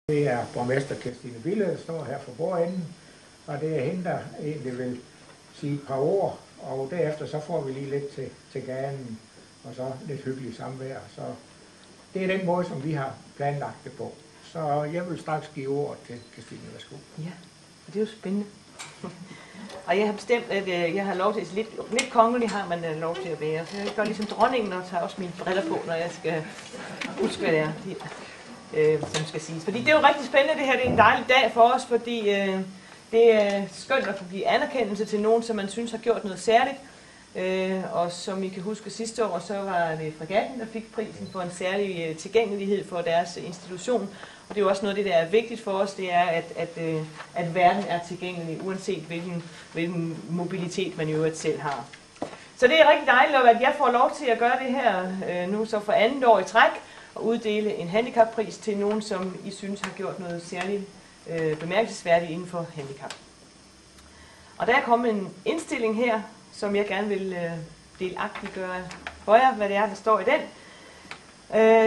Det er borgmester Kirstine Bille, der står her for bordenden, og det er hende, der egentlig vil sige et par ord, og derefter så får vi lige lidt til gaden, og så lidt hyggeligt samvær. Så det er den måde, som vi har planlagt det på. Så jeg vil straks give ordet til Kirstine. Værsgo. Ja, og det er jo spændende. Og jeg har bestemt, at jeg har lov til, lidt kongelig har man lov til at være. Så jeg gør ligesom dronningen og tager også mine briller på, når jeg skal huske, hvad det er, som skal siges. Fordi det er jo rigtig spændende, det her. Det er en dejlig dag for os, fordi det er skønt at få give anerkendelse til nogen, som man synes har gjort noget særligt. Og som I kan huske sidste år, så var det Fregatten, der fik prisen for en særlig tilgængelighed for deres institution. Og det er jo også noget af det, der er vigtigt for os, det er, at verden er tilgængelig, uanset hvilken mobilitet man i øvrigt selv har. Så det er rigtig dejligt, at jeg får lov til at gøre det her nu så for andet år i træk, og uddele en handicappris til nogen, som I synes har gjort noget særligt bemærkelsesværdigt inden for handicap. Og der er kommet en indstilling her, som jeg gerne vil delagtiggøre for jer, hvad det er, der står i den.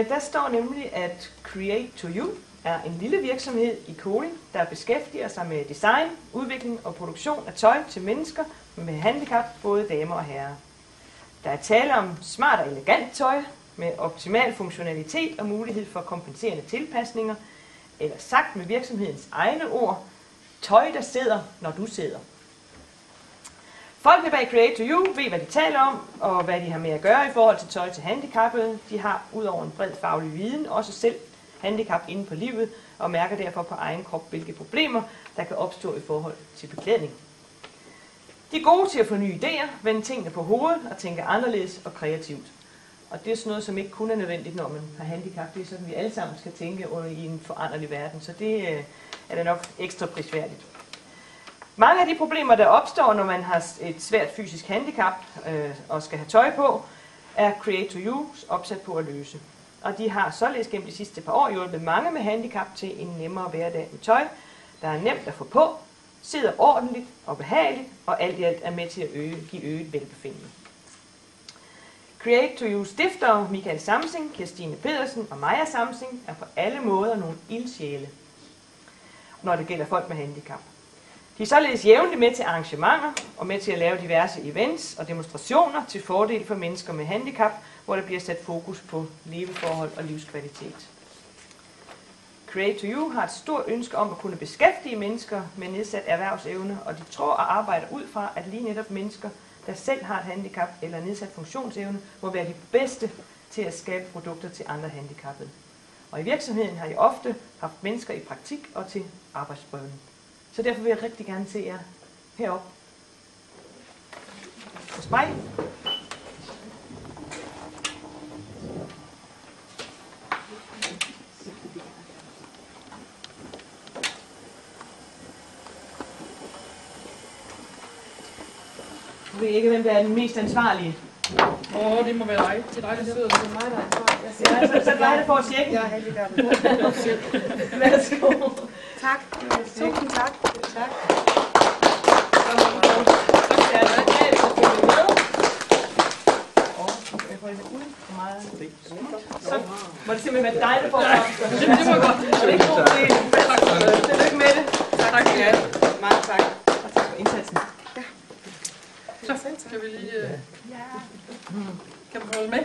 Der står nemlig, at Create to You er en lille virksomhed i Kolding, der beskæftiger sig med design, udvikling og produktion af tøj til mennesker med handicap, både damer og herrer. Der er tale om smart og elegant tøj med optimal funktionalitet og mulighed for kompenserende tilpasninger, eller sagt med virksomhedens egne ord, tøj, der sidder, når du sidder. Folkene bag Create to You ved, hvad de taler om, og hvad de har med at gøre i forhold til tøj til handicappede. De har udover en bred faglig viden også selv handicap inde på livet, og mærker derfor på egen krop, hvilke problemer der kan opstå i forhold til beklædning. De er gode til at få nye idéer, vende tingene på hovedet og tænke anderledes og kreativt. Og det er sådan noget, som ikke kun er nødvendigt, når man har handicap. Det er sådan, vi alle sammen skal tænke i en foranderlig verden, så det er da nok ekstra prisværdigt. Mange af de problemer, der opstår, når man har et svært fysisk handicap og skal have tøj på, er Create to You opsat på at løse. Og de har således gennem de sidste par år hjulpet mange med handicap til en nemmere hverdag med tøj, der er nemt at få på, sidder ordentligt og behageligt, og alt i alt er med til at give øget velbefindende. Create to You stifter Michael Samsing, Kirstine Pedersen og Maja Samsing er på alle måder nogle ildsjæle, når det gælder folk med handicap. De er således jævnligt med til arrangementer og med til at lave diverse events og demonstrationer til fordel for mennesker med handicap, hvor der bliver sat fokus på leveforhold og livskvalitet. Create to You har et stort ønske om at kunne beskæftige mennesker med nedsat erhvervsevne, og de tror og arbejder ud fra, at lige netop mennesker, der selv har et handicap eller nedsat funktionsevne, må være de bedste til at skabe produkter til andre handicappede. Og i virksomheden har de ofte haft mennesker i praktik og til arbejdsprøvning. Så derfor vil jeg rigtig gerne se jer heroppe hos mig. Jeg ved ikke, hvem der er den mest ansvarlige. Det må være dig. Det er dig, der sidder. Det er mig, der er ansvarlig. Ja, så er det for at tjekke. Jeg er handicappet. Værsgo. Tak. Tusind tak. Tak. Så må det simpelthen være dig, der får det. Det var godt. Det er ikke god idé. Tillykke med det. Tak skal I have. Mange tak. Og tak for indsatsen. Så kan vi lige... Kan du holde med?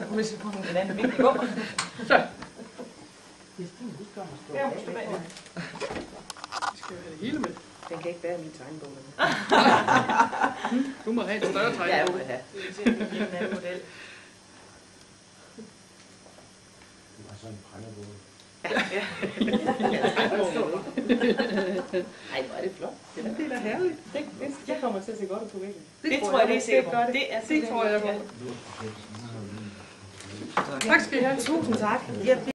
Hvis vi får den anden vigtig gå. Så. Ja, måske bag. Vi skal jo have det hele med. Den kan ikke være min tegnbog. Du må have et større tegn. Ja, jeg vil have. Det er en anden model. Det var sådan en brændebåd. Ja. Ej, hvor er det flot. Det er da herligt. Det kommer til at se godt ud på væggen. Det tror jeg, det er sikkert. Det tror jeg på. Tak skal I have. Tusind tak.